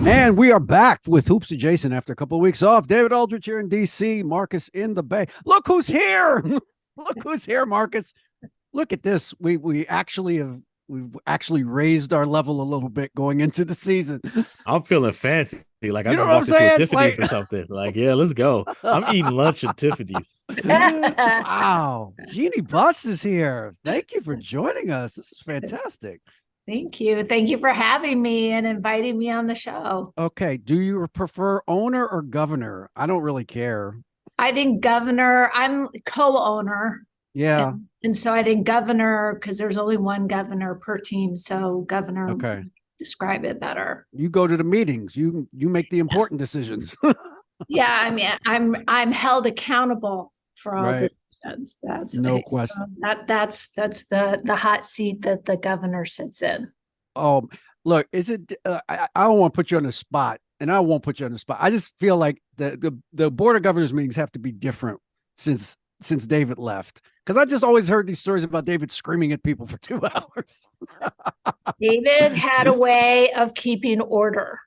And we are back with Hoops Adjacent after a couple of weeks off. David Aldrich here in DC, Marcus in the Bay. Look who's here. Look who's here, Marcus. Look at this. We've actually raised our level a little bit going into the season. I'm feeling fancy. Like I You know just what I'm walked into a saying? Tiffany's or something. Like, yeah, let's go. I'm eating lunch at Tiffany's. Wow. Jeanie Buss is here. Thank you for joining us. This is fantastic. Thank you. Thank you for having me and inviting me on the show. Okay. Do you prefer owner or governor? I don't really care. I think governor, I'm co-owner. Yeah. And so I think governor, because there's only one governor per team. So governor Okay. describe it better. You go to the meetings. You make the important Yes. decisions. Yeah, I mean, I'm held accountable for all Right. decisions. That's No question. that's the hot seat that the governor sits in. Oh, look, is it? I don't want to put you on the spot, and I won't put you on the spot. I just feel like the board of governors meetings have to be different since David left, because I just always heard these stories about David screaming at people for 2 hours. David had a way of keeping order.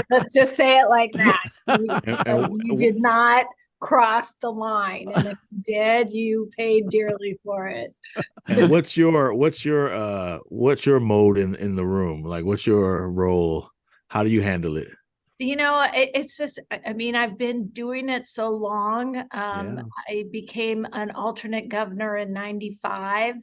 Let's just say it like that. You did not cross the line, and if you did, you paid dearly for it. And what's your mode in the room? Like, what's your role? How do you handle it? It's just, I mean, I've been doing it so long. Yeah. I became an alternate governor in 95.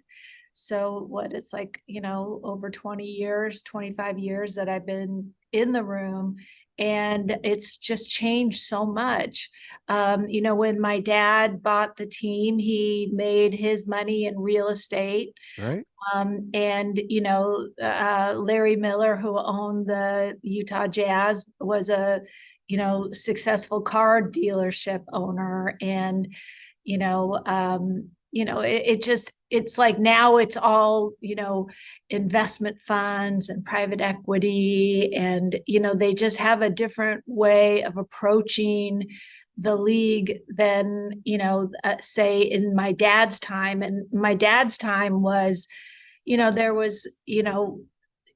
So what it's like, over 20 years, 25 years that I've been in the room, and it's just changed so much. When my dad bought the team, he made his money in real estate. Right. Larry Miller, who owned the Utah Jazz, was a, successful car dealership owner. And, it's like now it's all, investment funds and private equity. And, they just have a different way of approaching the league than, say in my dad's time. And my dad's time was, there was,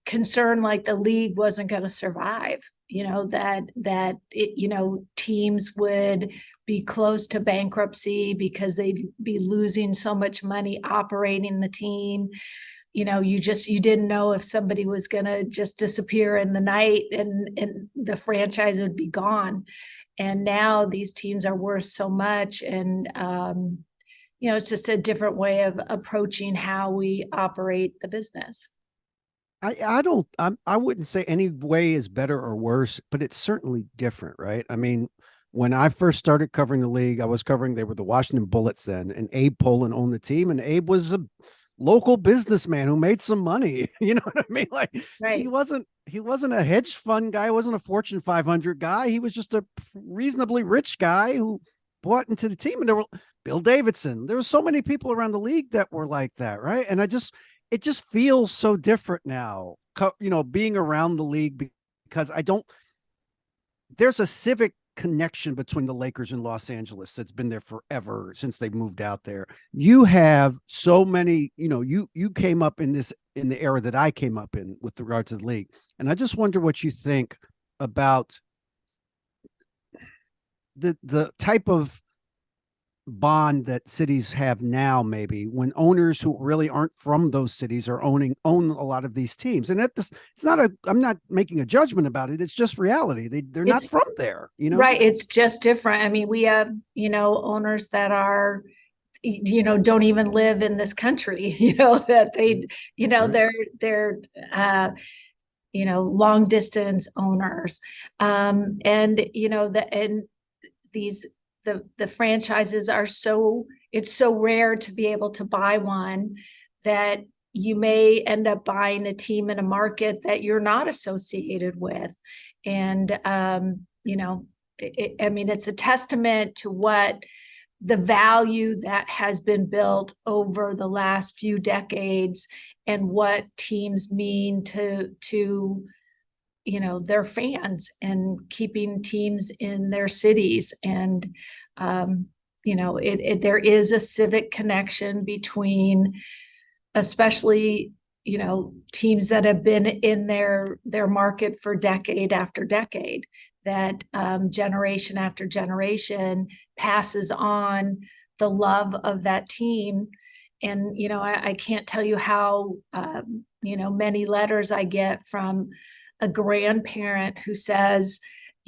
concern like the league wasn't going to survive, teams would be close to bankruptcy because they'd be losing so much money operating the team. You didn't know if somebody was going to just disappear in the night and the franchise would be gone. And now these teams are worth so much. And, it's just a different way of approaching how we operate the business. I wouldn't say any way is better or worse, but it's certainly different, right? I mean, when I first started covering the league, they were the Washington Bullets then, and Abe Pollin owned the team, and Abe was a local businessman who made some money. You know what I mean? Like, Right. he wasn't a hedge fund guy, wasn't a Fortune 500 guy. He was just a reasonably rich guy who bought into the team. And there were Bill Davidson. There were so many people around the league that were like that, right? And it just feels so different now, being around the league, because there's a civic connection between the Lakers and Los Angeles that's been there forever since they moved out there. You have so many, you came up in the era that I came up in with regard to the league. And I just wonder what you think about the type of bond that cities have now, maybe when owners who really aren't from those cities are own a lot of these teams. And I'm not making a judgment about it. It's just reality. They're not from there, Right. It's just different. I mean, we have, owners that are, don't even live in this country, that they, Right. they're long distance owners. And the franchises are it's so rare to be able to buy one that you may end up buying a team in a market that you're not associated with. And, it's a testament to what the value that has been built over the last few decades and what teams mean to their fans and keeping teams in their cities. And there is a civic connection between, especially teams that have been in their market for decade after decade, that generation after generation passes on the love of that team. And, I can't tell you how, many letters I get from a grandparent who says,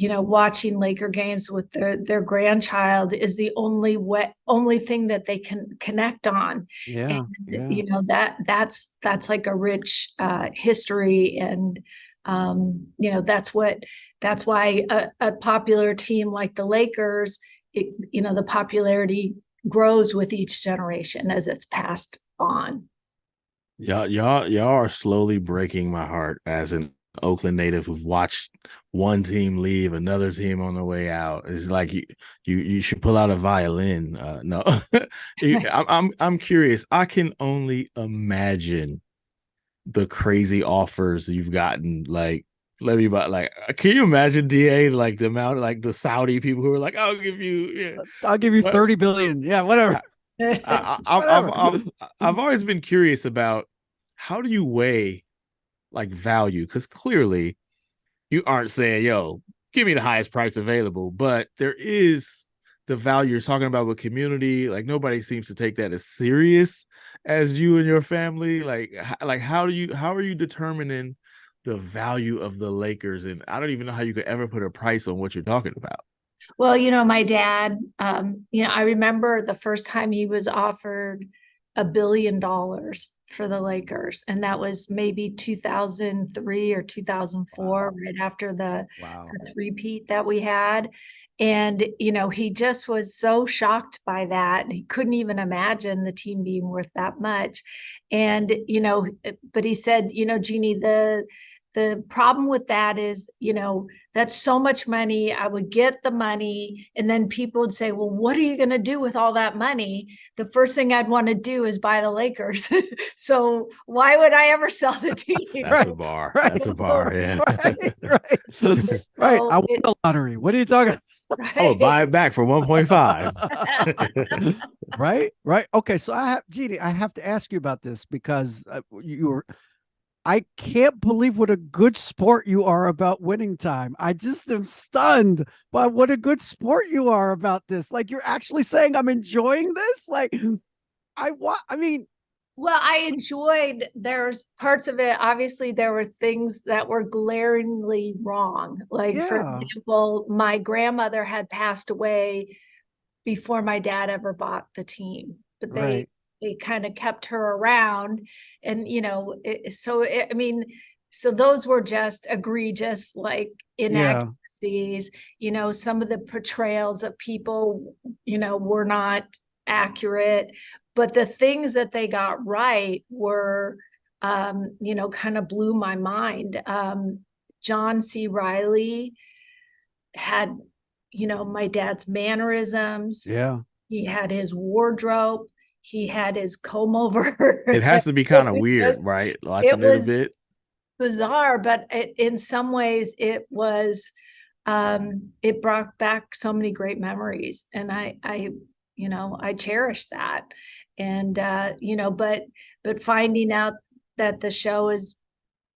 watching Laker games with their grandchild is the only thing that they can connect on. Yeah. And, that's like a rich history. And, that's why a popular team like the Lakers, the popularity grows with each generation as it's passed on. Y'all are slowly breaking my heart as an Oakland native who've watched one team leave, another team on the way out. It's like you should pull out a violin. No, I'm curious. I can only imagine the crazy offers you've gotten. Like, can you imagine, DA, like the amount, like the Saudi people who are like, I'll give you 30 billion. Yeah, whatever. I've always been curious about how do you weigh like value, because clearly you aren't saying, yo, give me the highest price available, but there is the value you're talking about with community. Like, nobody seems to take that as serious as you and your family. Like how are you determining the value of the Lakers? And I don't even know how you could ever put a price on what you're talking about. Well, my dad, I remember the first time he was offered $1 billion for the Lakers, and that was maybe 2003 or 2004, right after the three-peat that we had. And, he just was so shocked by that. He couldn't even imagine the team being worth that much. And, but he said, Jeanie, the problem with that is, that's so much money. I would get the money, and then people would say, well, what are you going to do with all that money? The first thing I'd want to do is buy the Lakers. So why would I ever sell the team? That's a bar. Right. That's a bar. Yeah. Right. I won the lottery. What are you talking about? Right. I would buy it back for 1.5. Right. Okay. So Jeanie, I have to ask you about this because I can't believe what a good sport you are about winning time. I just am stunned by what a good sport you are about this. Like, you're actually saying I'm enjoying this. Like, well, I enjoyed, there's parts of it. Obviously, there were things that were glaringly wrong. Like, for example, my grandmother had passed away before my dad ever bought the team, but they kind of kept her around. And, so those were just egregious, like, inaccuracies. Some of the portrayals of people, were not accurate, but the things that they got right were, kind of blew my mind. John C. Reilly had, my dad's mannerisms. Yeah. He had his wardrobe. He had his comb over. It has to be kind of weird, right? Watching it a bit bizarre, but in some ways it was, it brought back so many great memories, and I cherish that. And but finding out that the show is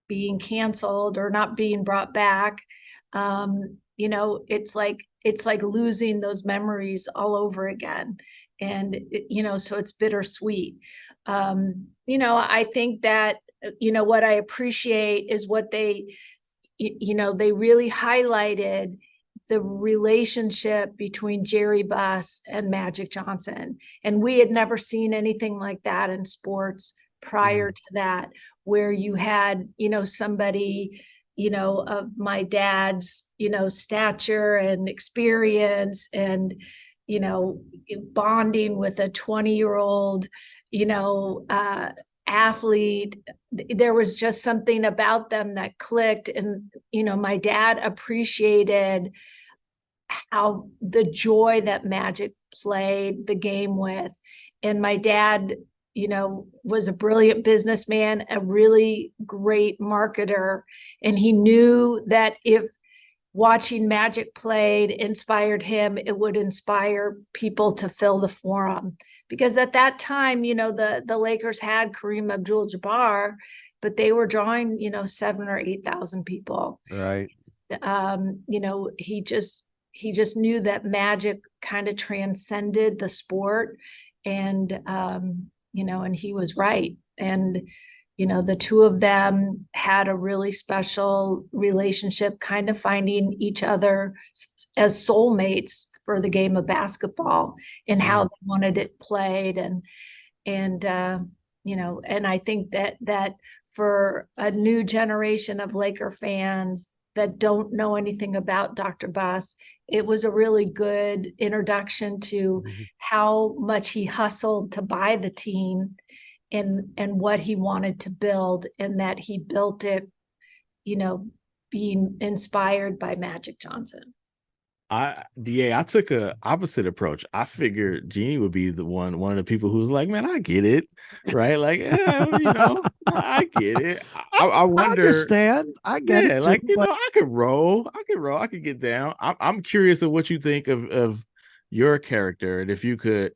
being canceled or not being brought back, it's like losing those memories all over again. And, so it's bittersweet. I think that, what I appreciate is what they really highlighted the relationship between Jeanie Buss and Magic Johnson. And we had never seen anything like that in sports prior to that, where you had, somebody, of my dad's, stature and experience, and, bonding with a 20-year-old, athlete. There was just something about them that clicked. And, my dad appreciated how the joy that Magic played the game with. And my dad, was a brilliant businessman, a really great marketer. And he knew that if watching Magic played inspired him, it would inspire people to fill the Forum. because at that time, the Lakers had Kareem Abdul-Jabbar, but they were drawing, 7 or 8,000 people. Right. He just knew that Magic kind of transcended the sport, and and he was right. And the two of them had a really special relationship, kind of finding each other as soulmates for the game of basketball and how they wanted it played. And I think that for a new generation of Laker fans that don't know anything about Dr. Buss, it was a really good introduction to how much he hustled to buy the team and what he wanted to build, and that he built it, being inspired by Magic Johnson. I took a opposite approach. I figured Jeanie would be one of the people who's like, man, I get it, right? Like, I get it. I wonder. I understand. I get it. Too, like I could roll. I could get down. I'm curious of what you think of your character, and if you could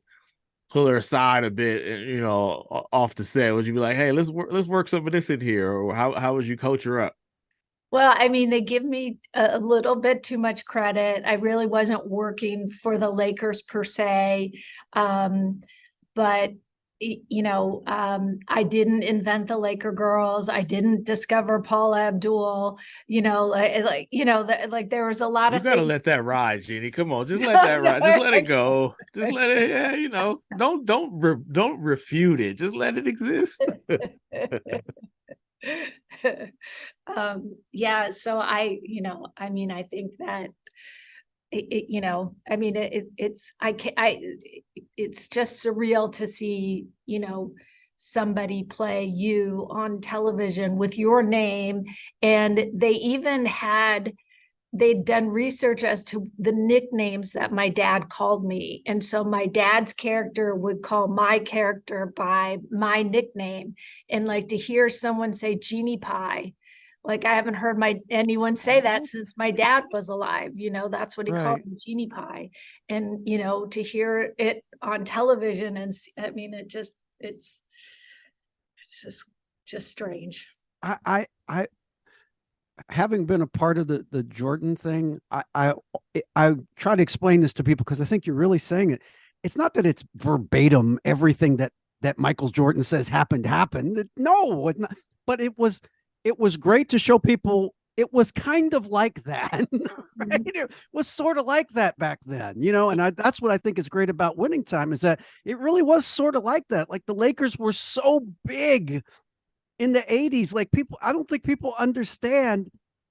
pull her aside a bit, and off the set, would you be like, hey, let's work some of this in here, or how would you coach her up? Well, I mean, they give me a little bit too much credit. I really wasn't working for the Lakers per se. But, I didn't invent the Laker girls. I didn't discover Paula Abdul, there was a lot You of gotta things. let that ride, Jeanie. Come on, just let that ride. Just let it go. Just let it, don't refute it. Just let it exist. So I think that it's just surreal to see, somebody play you on television with your name. And they'd done research as to the nicknames that my dad called me. And so my dad's character would call my character by my nickname. And like to hear someone say Jeanie Pie, like I haven't heard anyone say that since my dad was alive. That's what he called me, Jeanie Pie. And, to hear it on television it's just strange. I having been a part of the Jordan thing, I try to explain this to people because I think you're really saying it. It's not that it's verbatim everything that Michael Jordan says happened. No, but it was great to show people it was kind of like that. Right? It was sort of like that back then, and that's what I think is great about Winning Time, is that it really was sort of like that. Like the Lakers were so big in the 80s, like I don't think people understand,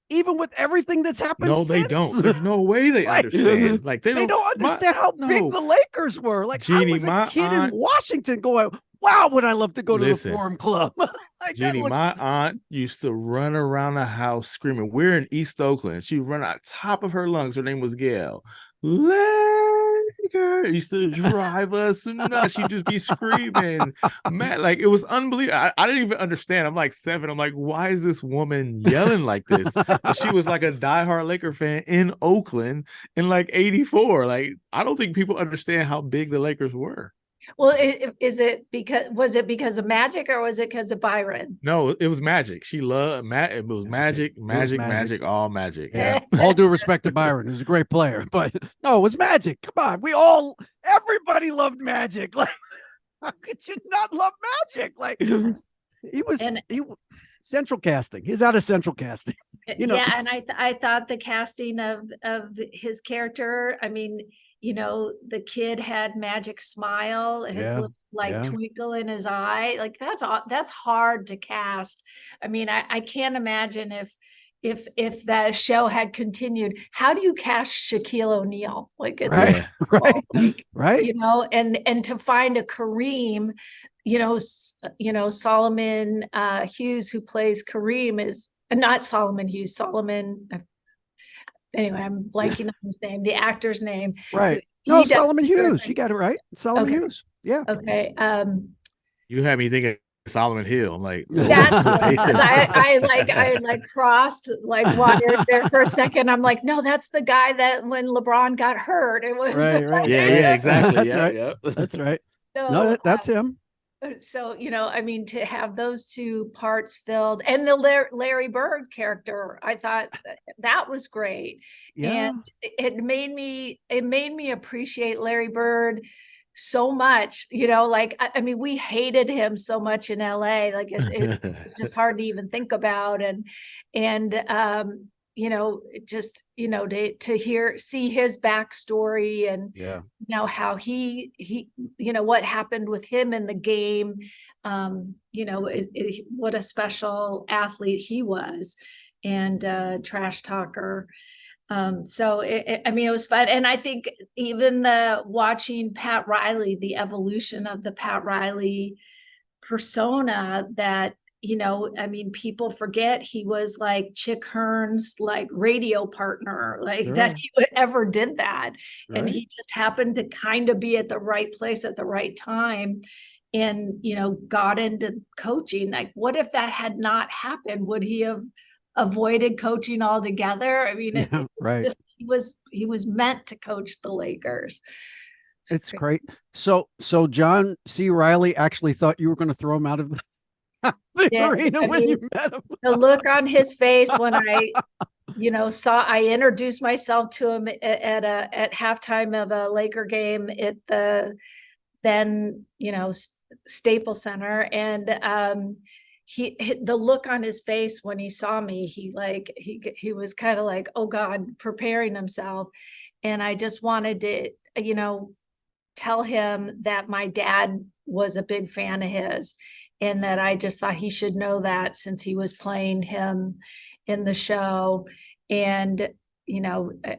even with everything that's happened. No, they don't. There's no way they understand. Like they don't understand how big the Lakers were. Like Jeanie, I was a kid in Washington going, wow, would I love to go to the Forum Club. Jeanie, my aunt used to run around the house screaming. We're in East Oakland. She'd run out top of her lungs. Her name was Gail. Laker used to drive us nuts. She'd just be screaming. Man, like it was unbelievable. I didn't even understand. I'm like 7. I'm like, why is this woman yelling like this? And she was like a diehard Laker fan in Oakland in like 84. Like, I don't think people understand how big the Lakers were. Well, was it because of Magic, or was it because of Byron? No, it was Magic. She loved it was Magic, all Magic. Yeah. All due respect to Byron, he was a great player, but no, it was Magic. Come on, everybody loved Magic. Like, how could you not love Magic? Like, he was central casting. He's out of central casting. Yeah, and I thought the casting of his character, I mean, the kid had Magic smile, his little twinkle in his eye. Like that's hard to cast. I mean, I can't imagine if the show had continued. How do you cast Shaquille O'Neal? Like it's right. And to find a Kareem, Solomon Hughes, who plays Kareem, is not Solomon Hughes. Anyway, I'm blanking on his name, the actor's name. Right. No, Solomon Hughes. You got it right. Solomon Hughes. Yeah. Okay. You had me thinking Solomon Hill. I'm like, that's I crossed wires there for a second. I'm like, no, that's the guy that when LeBron got hurt, it was right. Yeah, exactly. That's right. That's right. So, that's him. so, I mean, to have those two parts filled, and the Larry Bird character, I thought that was great. And Yeah. it made me appreciate Larry Bird so much, like, I mean, we hated him so much in LA, like it's just hard to even think about. And just, see his backstory, and Yeah. how he what happened with him in the game. What a special athlete he was, and trash talker. So I mean, it was fun. And I think even the watching Pat Riley, the evolution of the Pat Riley persona, that, I mean, people forget he was like Chick Hearn's like radio partner, like that Sure. he ever did that. And Right. he just happened to kind of be at the right place at the right time, and, got into coaching. Like, what if that had not happened? Would he have avoided coaching altogether? I mean, Yeah. Right. just, he was meant to coach the Lakers. It's great. So John C. Riley actually thought you were going to throw him out of the, the Yeah, arena I when mean, you met him. the look on his face when I introduced myself to him at halftime of a Laker game at the then, Staples Center. And the look on his face when he saw me, he was kind of like, oh God, preparing himself. And I just wanted to, tell him that my dad was a big fan of his, and that I just thought he should know that, since he was playing him in the show. And,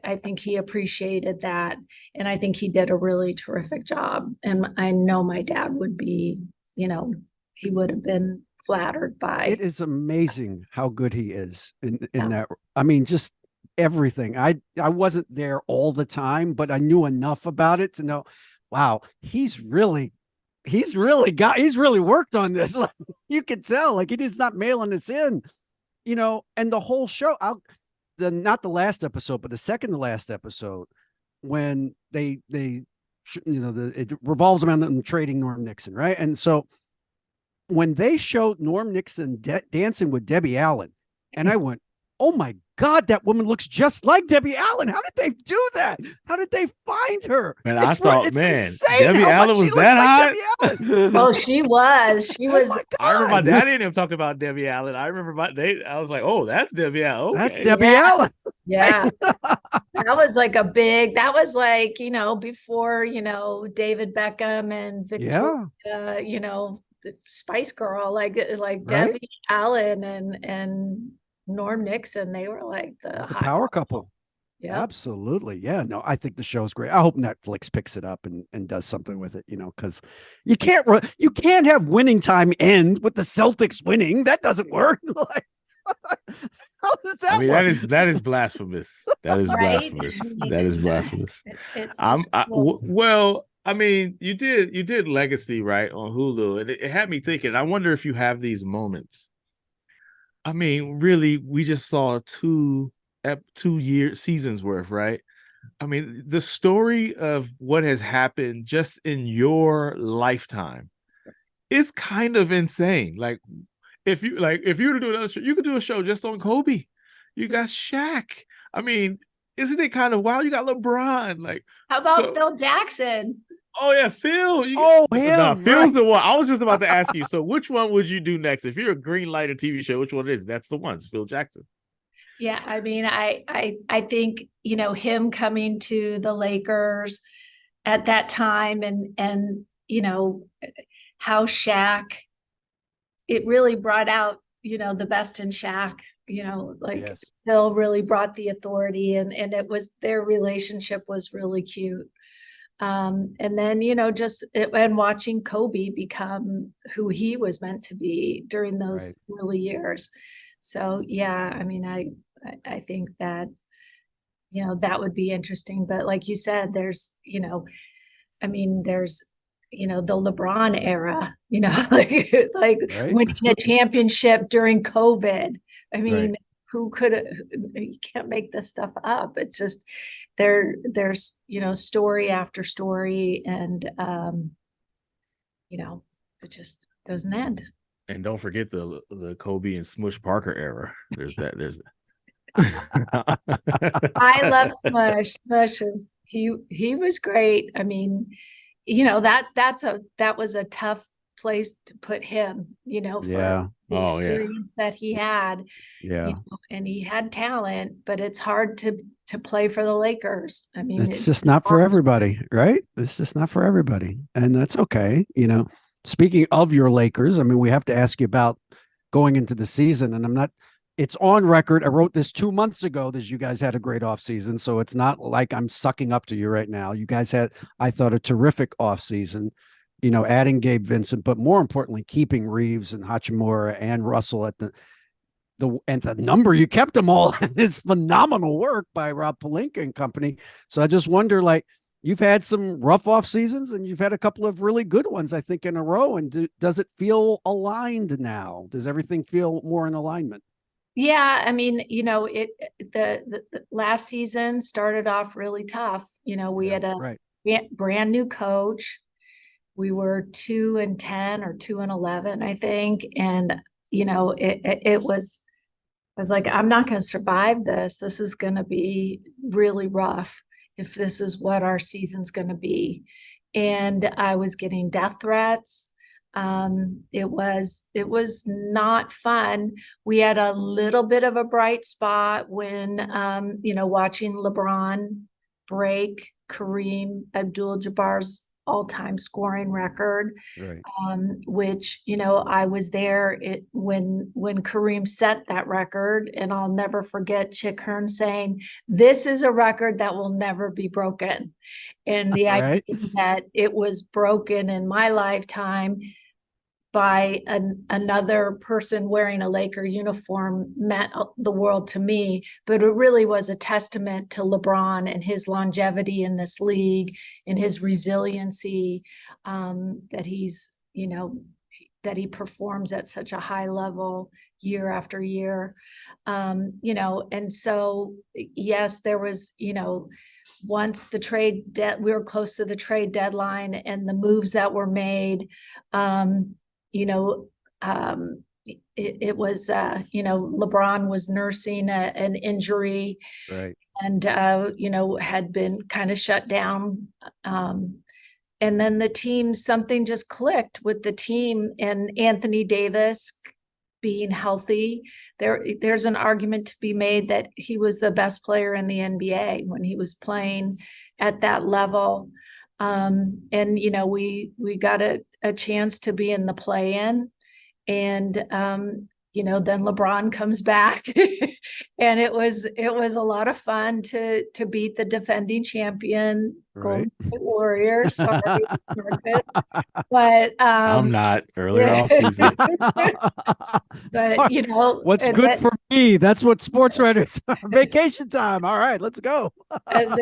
I think he appreciated that. And I think he did a really terrific job. And I know my dad would be, he would have been flattered by. It is amazing how good he is in Yeah. that. I mean, just everything. I wasn't there all the time, but I knew enough about it to know, wow, he's really worked on this. Like, you can tell, like, he is not mailing this in, and the whole show. Not the last episode, but the second to last episode, when it revolves around them trading Norm Nixon, right? And so when they showed Norm Nixon dancing with Debbie Allen, and I went, oh my God, that woman looks just like Debbie Allen. How did they do that? How did they find her? Man, I thought, man, insane Debbie how Allen much she was looks that like hot? Debbie Allen. Oh, she was. Oh my I remember my God. daddy and him talking about Debbie Allen. I remember I was like, oh, that's Debbie Allen. Okay. That's Debbie Yeah. Allen. Yeah. That was like, before, David Beckham and Victoria, the Spice Girl, like Right? Debbie Allen and Norm Nixon. They were like It's a hot power couple. couple. Yeah. Absolutely. Yeah. No, I think the show's great. I hope Netflix picks it up and does something with it, because you can't have winning time end with the Celtics winning. That doesn't work. Like, how does that I mean, work? that is blasphemous. That is Right? blasphemous. That is blasphemous. It's just cool. Well, I mean, you did Legacy, right, on Hulu, and it had me thinking. I wonder if you have these moments. I mean, really, we just saw 2 year seasons worth, right? I mean, the story of what has happened just in your lifetime is kind of insane. Like, if you were to do another show, you could do a show just on Kobe. You got Shaq. I mean, isn't it kind of wild? You got LeBron. Like, How about Phil Jackson? oh yeah, Phil. Him. Phil's the one. I was just about to ask you. So, which one would you do next if you're a green light TV show? Which one is? That's the one. It's Phil Jackson. Yeah, I mean, I think, him coming to the Lakers at that time, and how Shaq, it really brought out, the best in Shaq, like Yes. Phil really brought the authority, and their relationship was really cute. And then, and watching Kobe become who he was meant to be during those early years. So, yeah, I mean, I think that, that would be interesting. But like you said, there's, there's, the LeBron era, like winning a championship during COVID. I mean, who could, you can't make this stuff up. It's just there's, story after story. And it just doesn't end. And don't forget the Kobe and Smush Parker era. There's that. There's I love Smush. Smush is he was great. I mean, that was a tough place to put him, for Yeah. the Oh, yeah. experience that he had. Yeah. And he had talent, but it's hard to play for the Lakers. I mean, It's just not for everybody, right? It's just not for everybody. And that's okay. Speaking of your Lakers, I mean, we have to ask you about going into the season. And it's on record. I wrote this 2 months ago that you guys had a great offseason. So it's not like I'm sucking up to you right now. You guys had, I thought, a terrific offseason, adding Gabe Vincent, but more importantly, keeping Reeves and Hachimura and Russell at the number you kept them all is phenomenal work by Rob Pelinka and company. So I just wonder, like, you've had some rough off seasons and you've had a couple of really good ones, I think, in a row. And does it feel aligned now? Does everything feel more in alignment? Yeah, I mean, the last season started off really tough. We had a right. brand new coach. We were 2-10 or 2-11, I think. And, it was, I was like, I'm not going to survive this. This is going to be really rough if this is what our season's going to be. And I was getting death threats. It was not fun. We had a little bit of a bright spot when, watching LeBron break Kareem Abdul-Jabbar's all-time scoring record, Right. which, I was there when Kareem set that record, and I'll never forget Chick Hearn saying, "This is a record that will never be broken." And the Right. idea that it was broken in my lifetime by another person wearing a Laker uniform meant the world to me, but it really was a testament to LeBron and his longevity in this league and his resiliency, that that he performs at such a high level year after year. And so, yes, there was, once the we were close to the trade deadline and the moves that were made, it was, LeBron was nursing an injury, Right. and, had been kind of shut down. And then the team, something just clicked with the team, and Anthony Davis being healthy. There's an argument to be made that he was the best player in the NBA when he was playing at that level. And, we got a chance to be in the play-in, and, then LeBron comes back and it was a lot of fun to beat the defending champion Golden State Warriors. Sorry, Marcus. But I'm not earlier off season. But what's good for me? That's what sports writers are. Vacation time. All right, let's go. And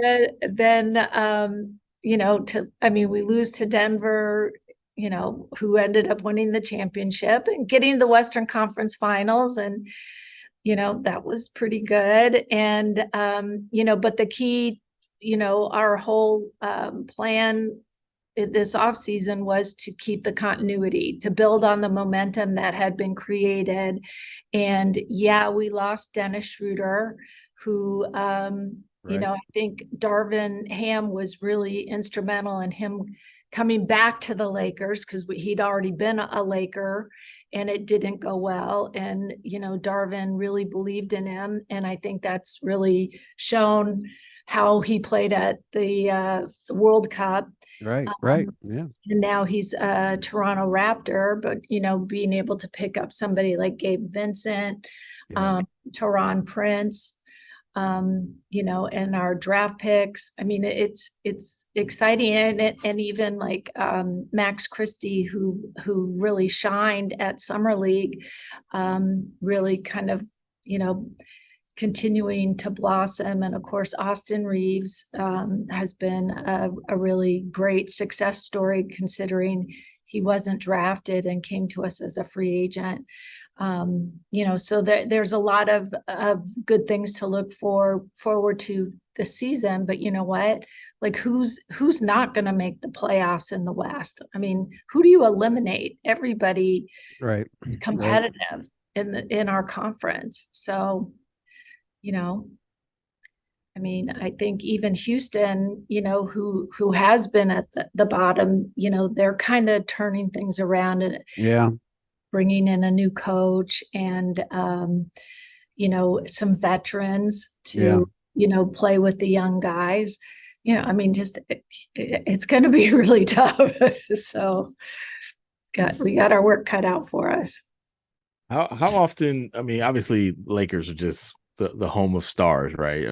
then we lose to Denver, who ended up winning the championship and getting the Western Conference Finals. And, that was pretty good. And, but the key, our whole plan this offseason was to keep the continuity, to build on the momentum that had been created. And yeah, we lost Dennis Schroeder, who, I think Darvin Ham was really instrumental in him coming back to the Lakers, because he'd already been a Laker and it didn't go well. And, Darvin really believed in him. And I think that's really shown how he played at the World Cup. Right. Yeah. And now he's a Toronto Raptor, but, being able to pick up somebody like Gabe Vincent, Teron Prince, and our draft picks. I mean, it's exciting. And even like Max Christie, who really shined at Summer League, really kind of, continuing to blossom. And of course, Austin Reeves has been a really great success story, considering he wasn't drafted and came to us as a free agent. So there's a lot of good things to look forward to this season. But you know what? Like who's not going to make the playoffs in the West? I mean, who do you eliminate? Everybody Right. is competitive in our conference. So, I mean, I think even Houston, who has been at the bottom, they're kind of turning things around and bringing in a new coach and, some veterans to, play with the young guys. I mean, just it's going to be really tough. So we got our work cut out for us. How often? I mean, obviously, Lakers are just the home of stars, right?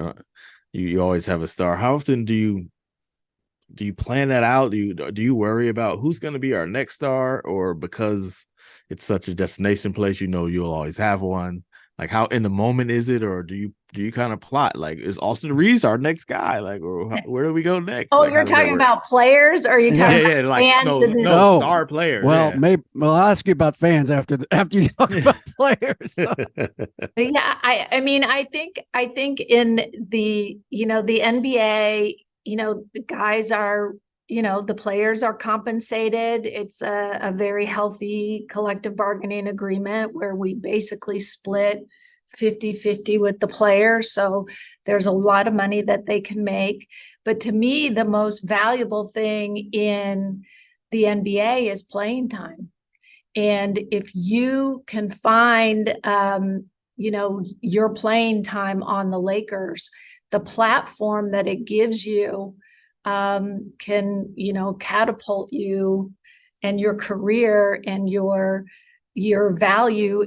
You always have a star. How often do you plan that out? Do you worry about who's going to be our next star, or because it's such a destination place, you'll always have one? Like, how in the moment is it, or do you kind of plot like, is Austin Reeves our next guy? Like, or where do we go next? Oh, like, you're talking about players, or are you talking about like fans? star players. Well, maybe I'll ask you about fans after you talk about players. So. Yeah, I mean, I think in the the NBA, the guys are, the players are compensated. It's a very healthy collective bargaining agreement where we basically split 50-50 with the players. So there's a lot of money that they can make. But to me, the most valuable thing in the NBA is playing time. And if you can find, your playing time on the Lakers, the platform that it gives you can, catapult you and your career and your value,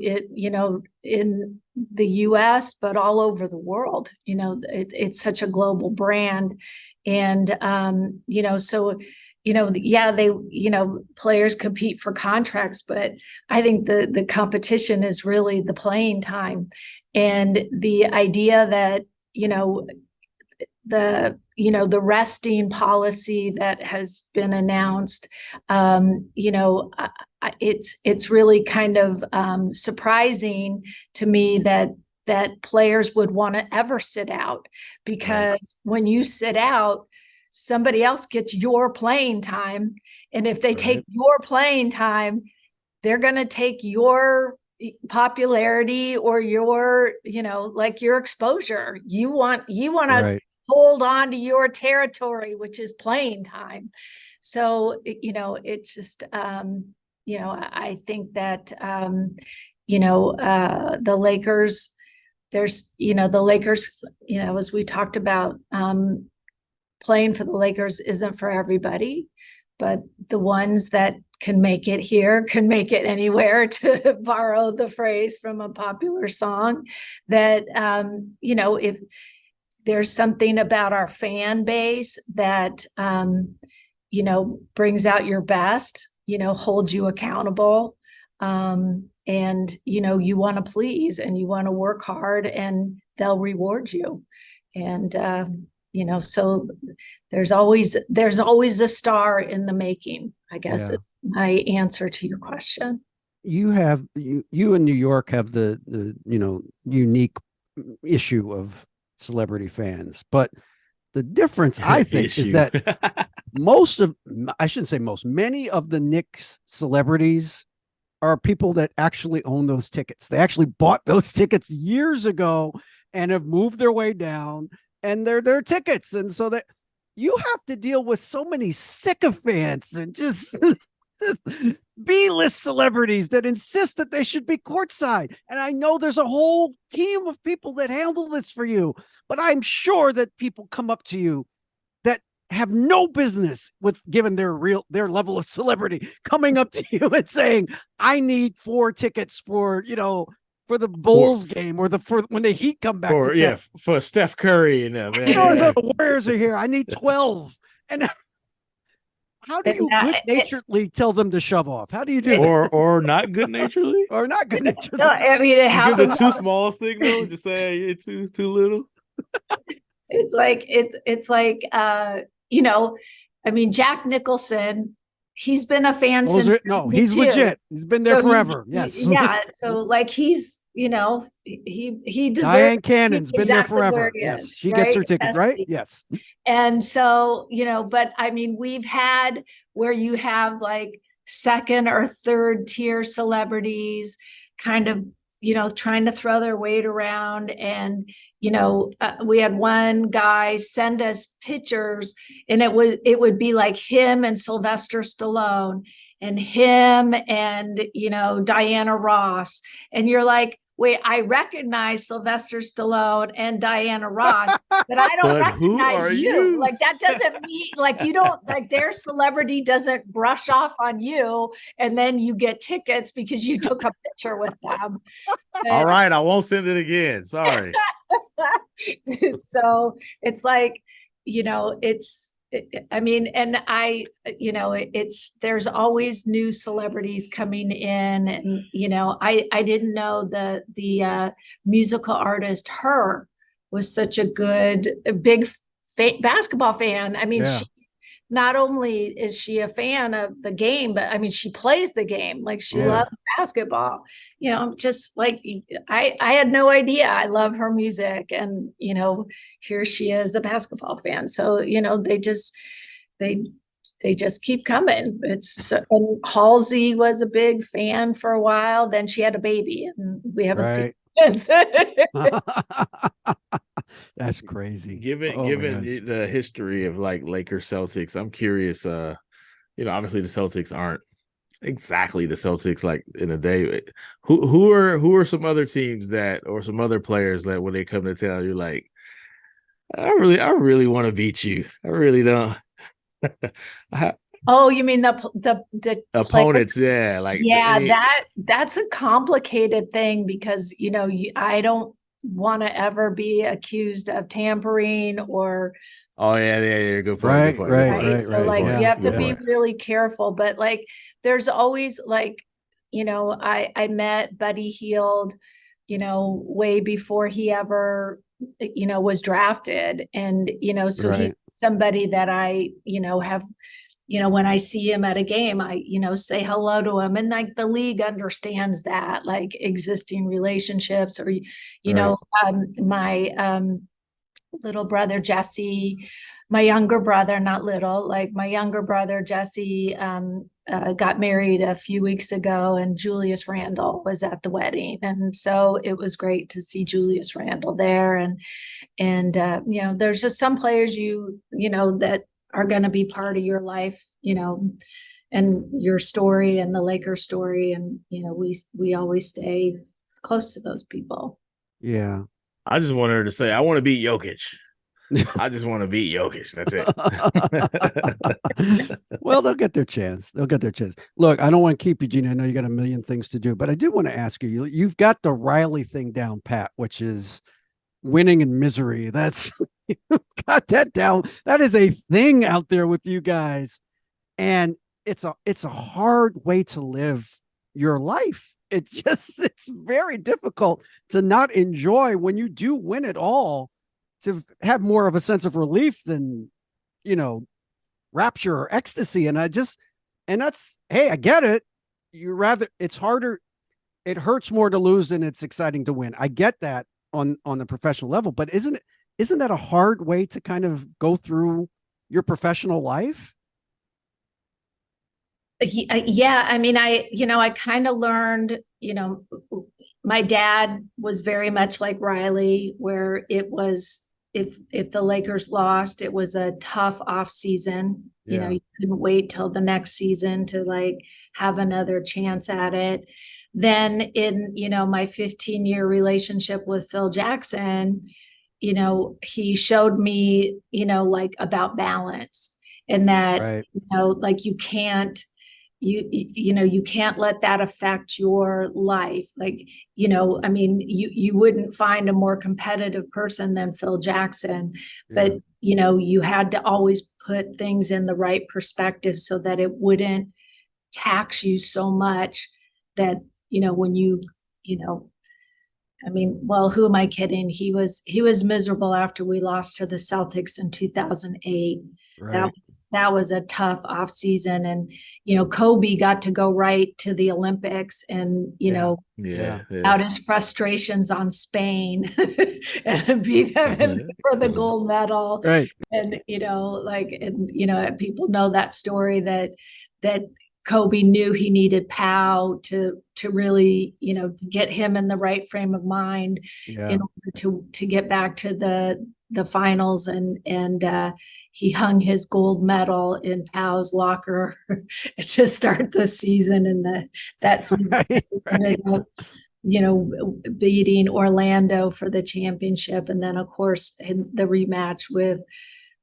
in the US, but all over the world. It's such a global brand. And, so they, players compete for contracts, but I think the competition is really the playing time. And the idea that, the resting policy that has been announced, it's really kind of surprising to me that players would want to ever sit out, because when you sit out, somebody else gets your playing time. And if they take your playing time, they're going to take your popularity or your, like your exposure. You want to hold on to your territory, which is playing time. So, it's just, I think that, the Lakers, there's, the Lakers, as we talked about, playing for the Lakers isn't for everybody, but the ones that can make it here can make it anywhere, to borrow the phrase from a popular song. That, if there's something about our fan base that, brings out your best, holds you accountable. And, you want to please and you want to work hard, and they'll reward you. And, so there's always a star in the making, I guess, is my answer to your question. You in New York have the unique issue of celebrity fans, but the difference, I think, is that many of the Knicks celebrities are people that actually own those tickets. They actually bought those tickets years ago and have moved their way down, and they're their tickets. And so that you have to deal with so many sycophants and just B-list celebrities that insist that they should be courtside. And I know there's a whole team of people that handle this for you, but I'm sure that people come up to you that have no business with, given their level of celebrity, coming up to you and saying, I need 4 tickets for, for the Bulls game, or for when the Heat come back. For Steph Curry and them. The Warriors are here. I need 12. And how do you good-naturedly tell them to shove off? How do you do that? Or not good-naturedly? Or not good-naturedly? No, I mean, it happens. Give the too small signal. Just say it's too little. It's like, I mean, Jack Nicholson he's been a fan since No, he's 72. legit. He's been there So forever. Yes. yeah. So like he's, he deserves Diane Cannon's been there exactly where forever. he Yes. is, She gets her right? ticket, right? Yes. And so, but I mean, we've had where you have like second or third tier celebrities kind of, trying to throw their weight around. And, we had one guy send us pictures, and it would be like him and Sylvester Stallone and him and, Diana Ross. And you're like, wait, I recognize Sylvester Stallone and Diana Ross, but I don't But who recognize are you. you? Like that doesn't mean like you don't like their celebrity doesn't brush off on you, and then you get tickets because you took a picture with them. All right, I won't send it again. Sorry. So it's like, I mean, and there's always new celebrities coming in, and I didn't know the musical artist Her was such a good big basketball fan. I mean, Yeah. she not only is she a fan of the game, but I mean, she plays the game. Like she Yeah. loves basketball. Just like I had no idea. I love her music, and here she is, a basketball fan. So they just keep coming. And Halsey was a big fan for a while. Then she had a baby, and we haven't seen it. That's crazy. Given the history of like Lakers Celtics, I'm curious. Obviously the Celtics aren't exactly the Celtics like in a day. Who are some other teams that, or some other players that when they come to town, you're like, I really want to beat you. I really don't. Oh, you mean the opponents? Players? Yeah, like that's a complicated thing because I don't want to ever be accused of tampering or. Oh yeah, good point. Right. So like you have to be really careful, but like there's always like, I met Buddy Hield, way before he ever, was drafted, and so he's somebody that I have. When I see him at a game, I, say hello to him, and like the league understands that, like existing relationships, or, my little brother, Jesse, my younger brother, not little, like my younger brother, Jesse, got married a few weeks ago, and Julius Randle was at the wedding. And so it was great to see Julius Randle there. And there's just some players, that are going to be part of your life, and your story and the Lakers story. And, we always stay close to those people. Yeah. I just want her to say, I want to beat Jokic. I just want to beat Jokic. That's it. Well, they'll get their chance. Look, I don't want to keep you, Jeanie. I know you got a million things to do, but I do want to ask you, you've got the Riley thing down pat, which is winning in misery. That's got that down. That is a thing out there with you guys. And it's a hard way to live your life. It's very difficult to not enjoy when you do win it all, to have more of a sense of relief than, rapture or ecstasy. And I get it. It's harder. It hurts more to lose than it's exciting to win. I get that on the professional level, but isn't that a hard way to kind of go through your professional life? Yeah. I mean, I kind of learned, my dad was very much like Riley, where it was, if the Lakers lost, it was a tough off season. Yeah. You couldn't wait till the next season to like have another chance at it. Then in, my 15-year relationship with Phil Jackson, he showed me, like about balance, and that, like you can't let that affect your life. Like, I mean, you wouldn't find a more competitive person than Phil Jackson, but you had to always put things in the right perspective so that it wouldn't tax you so much that, when you I mean, well, who am I kidding? He was miserable after we lost to the Celtics in 2008. Right. That was a tough off season, and Kobe got to go right to the Olympics, and Yeah. Yeah. out his frustrations on Spain and beat them for the gold medal. Right. And people know that story that Kobe knew he needed Powell to really, to get him in the right frame of mind Yeah. in order to get back to the finals, and he hung his gold medal in Powell's locker to start the season, and that season Right. ended up, beating Orlando for the championship, and then of course in the rematch with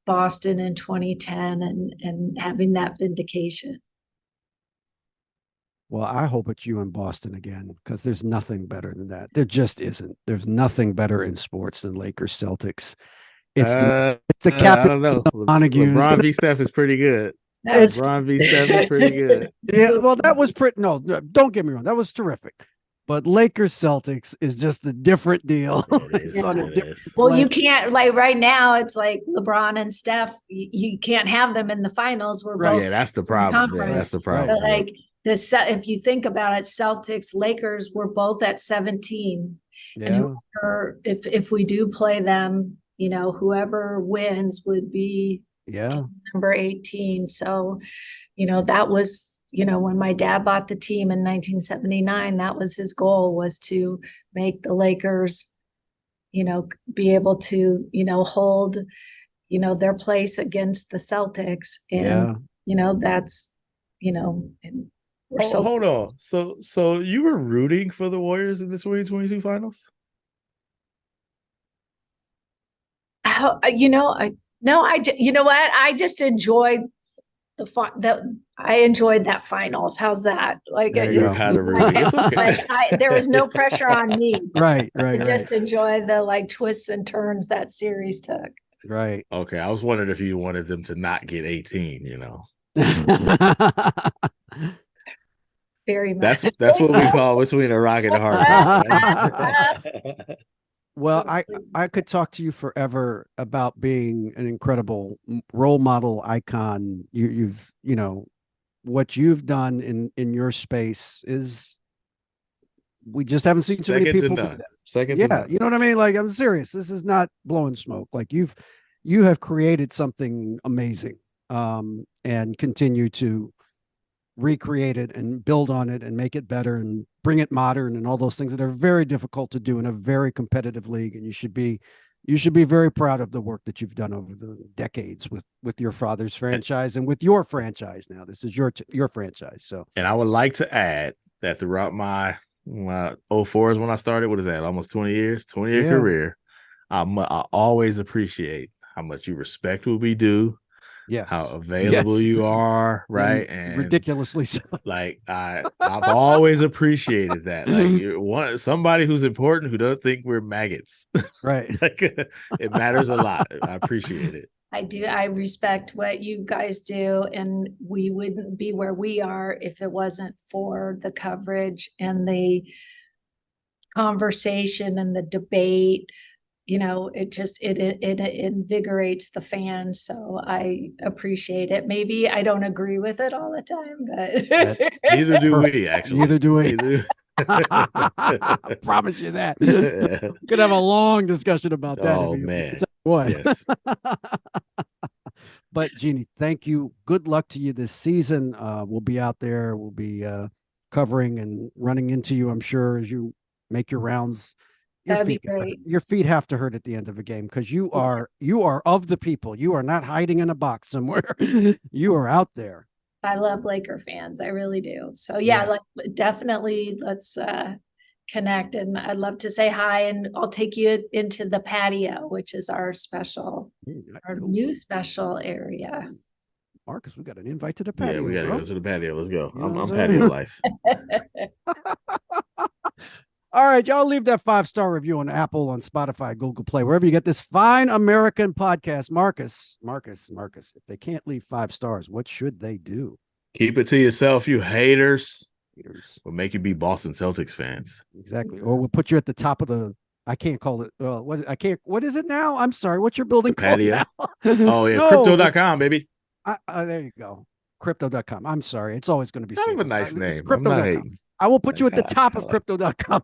Boston in 2010, and having that vindication. Well, I hope it's you in Boston again, because there's nothing better than that. There just isn't. There's nothing better in sports than Lakers Celtics. It's the I don't know. Montague. LeBron v. Steph is pretty good. It's LeBron v. Steph is pretty good. Yeah, well, that was pretty. No, don't get me wrong. That was terrific. But Lakers Celtics is just a different deal. Well, you can't, like right now, it's like LeBron and Steph. You can't have them in the finals. We're Right. both Yeah, that's the problem. Yeah, that's the problem. But like if you think about it, Celtics, Lakers, we're both at 17. Yeah. And whoever, if we do play them, whoever wins would be number 18. So, that was, when my dad bought the team in 1979, that was his goal, was to make the Lakers, be able to, hold, their place against the Celtics. And, that's, and hold on. So you were rooting for the Warriors in the 2022 finals? You know what? I just enjoyed I enjoyed that finals. How's that? Like, you're kind of rooting. It's okay. There was no pressure on me. Right. I just enjoy the twists and turns that series took. Right. Okay. I was wondering if you wanted them to not get 18, Very much. That's what we call between a rock and a hard place. Well, I could talk to you forever about being an incredible role model icon. You've what you've done in your space is, we just haven't seen too many people. Second to none. You know what I mean? Like, I'm serious. This is not blowing smoke. Like, you have created something amazing, and continue to recreate it and build on it and make it better and bring it modern and all those things that are very difficult to do in a very competitive league. And you should be very proud of the work that you've done over the decades with your father's franchise and with your franchise. Now this is your franchise. So, and I would like to add that throughout my 04 is when I started. What is that? Almost 20-year career. I always appreciate how much you respect what we do. Yes. How available you are, right? And ridiculously so. Like I've always appreciated that. Like, you're somebody who's important, who doesn't think we're maggots. Right. Like, it matters a lot. I appreciate it. I do. I respect what you guys do, and we wouldn't be where we are if it wasn't for the coverage and the conversation and the debate. It invigorates the fans. So I appreciate it. Maybe I don't agree with it all the time, but neither do we, actually. Neither do we. I promise you that. We could have a long discussion about that. Oh, man. What? Yes. But Jeanie, thank you. Good luck to you this season. We'll be out there. We'll be covering and running into you, I'm sure, as you make your rounds. That'd be great. Your feet have to hurt at the end of a game, because you are of the people. You are not hiding in a box somewhere. You are out there. I love Laker fans. I really do. So definitely let's connect, and I'd love to say hi, and I'll take you into the patio, which is our new special area. Marcus, we got an invite to the patio. Yeah, we got to go to the patio. Let's go. I'm patio life. All right, y'all leave that 5-star review on Apple, on Spotify, Google Play, wherever you get this fine American podcast. Marcus, if they can't leave 5 stars, what should they do? Keep it to yourself, you haters. Haters. We'll make you be Boston Celtics fans. Exactly. Or we'll put you at the top of the. I can't call it. I can't. What is it now? I'm sorry. What's your building The called patio? now? Oh, yeah. No, Crypto.com, baby. there you go. Crypto.com. I'm sorry. It's always going to be Kind of a Staples. nice It's name. I'm not Crypto.com. hating. I will put you at the I top of like- Crypto.com.